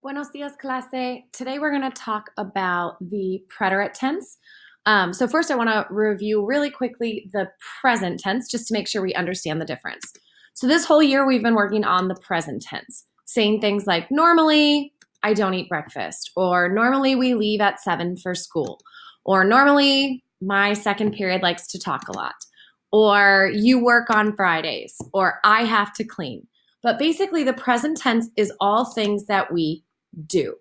Buenos dias, clase. Today we're going to talk about the preterite tense. So first I want to review really quickly the present tense just to make sure we understand the difference. So this whole year we've been working on the present tense, saying things like normally I don't eat breakfast, or normally we leave at 7 for school, or normally my second period likes to talk a lot, or you work on Fridays, or I have to clean. But basically the present tense is all things that we do.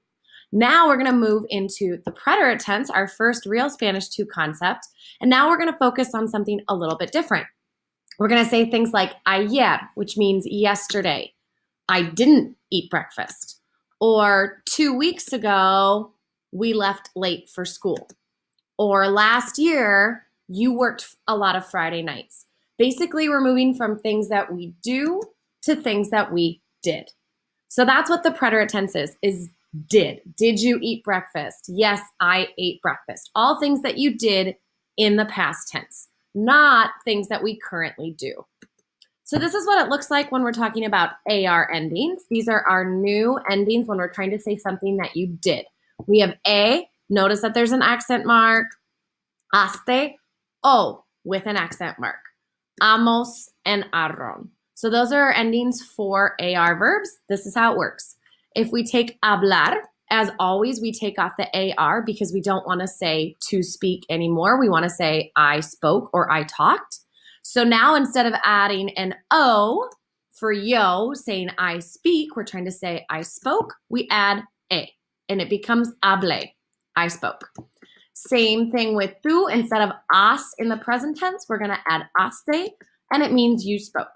Now we're going to move into the preterite tense, our first real Spanish 2 concept. And now we're going to focus on something a little bit different. We're going to say things like ayer, which means yesterday. I didn't eat breakfast. Or 2 weeks ago, we left late for school. Or last year, you worked a lot of Friday nights. Basically, we're moving from things that we do to things that we did. So that's what the preterite tense is did. Did you eat breakfast? Yes, I ate breakfast. All things that you did in the past tense, not things that we currently do. So this is what it looks like when we're talking about AR endings. These are our new endings when we're trying to say something that you did. We have A, notice that there's an accent mark, haste, O with an accent mark, amos, and arron. So those are our endings for AR verbs. This is how it works. If we take hablar, as always, we take off the AR because we don't want to say to speak anymore. We want to say I spoke or I talked. So now instead of adding an O for yo, saying I speak, we're trying to say I spoke, we add A, and it becomes hablé, I spoke. Same thing with tú. Instead of has in the present tense, we're going to add haste, and it means you spoke.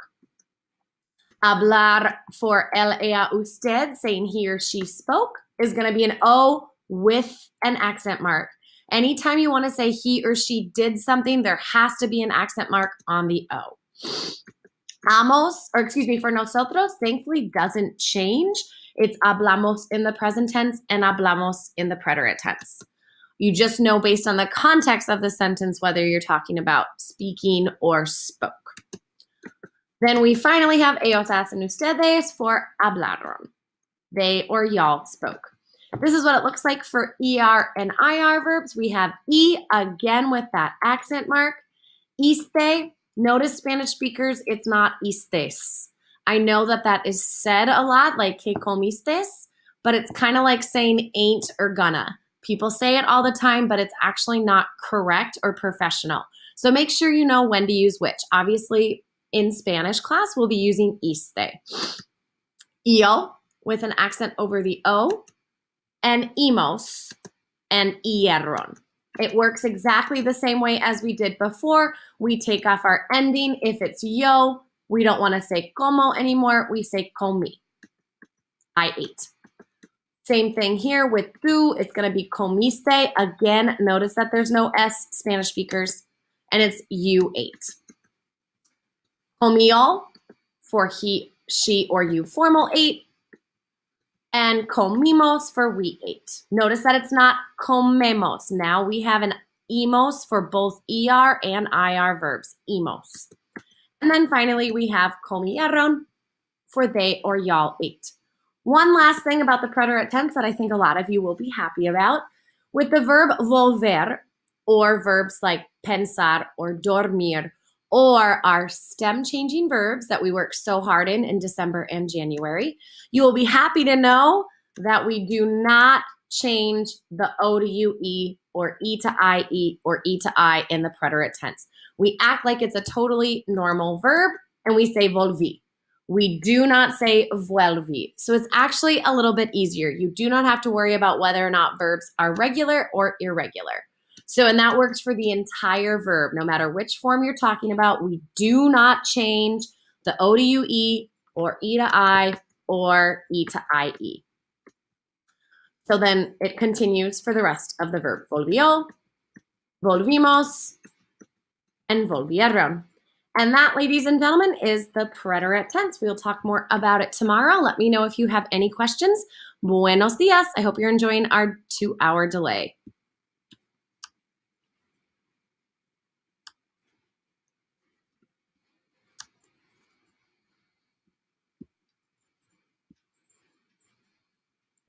Hablar for él, ella, usted, saying he or she spoke, is going to be an O with an accent mark. Anytime you want to say he or she did something, there has to be an accent mark on the O. For nosotros, thankfully doesn't change. It's hablamos in the present tense and hablamos in the preterite tense. You just know based on the context of the sentence whether you're talking about speaking or spoke. Then we finally have ellos hacen ustedes for hablaron. They or y'all spoke. This is what it looks like for ER and IR verbs. We have E again with that accent mark. Iste, notice Spanish speakers, it's not istes. I know that is said a lot, like que comistes, but it's kind of like saying ain't or gonna. People say it all the time, but it's actually not correct or professional. So make sure you know when to use which. Obviously, in Spanish class, we'll be using iste. Io, with an accent over the O, and imos, and hierron. It works exactly the same way as we did before. We take off our ending. If it's yo, we don't want to say como anymore. We say comí. I ate. Same thing here with tú. It's going to be comiste. Again, notice that there's no S, Spanish speakers, and it's you ate. Comió for he, she, or you formal ate, and comimos for we ate. Notice that it's not comemos. Now we have an emos for both ER and IR verbs, emos. And then finally we have comieron for they or y'all ate. One last thing about the preterite tense that I think a lot of you will be happy about. With the verb volver, or verbs like pensar or dormir, or our stem changing verbs that we work so hard in December and January, you will be happy to know that we do not change the O to UE or E to IE or E to I in the preterite tense. We act like it's a totally normal verb and we say volví. We do not say vuelví. So it's actually a little bit easier. You do not have to worry about whether or not verbs are regular or irregular. So, and that works for the entire verb. No matter which form you're talking about, we do not change the O to UE or E to I or E to IE. So then it continues for the rest of the verb. Volvió, volvimos, and volvieron. And that, ladies and gentlemen, is the preterite tense. We'll talk more about it tomorrow. Let me know if you have any questions. Buenos dias. I hope you're enjoying our 2-hour delay.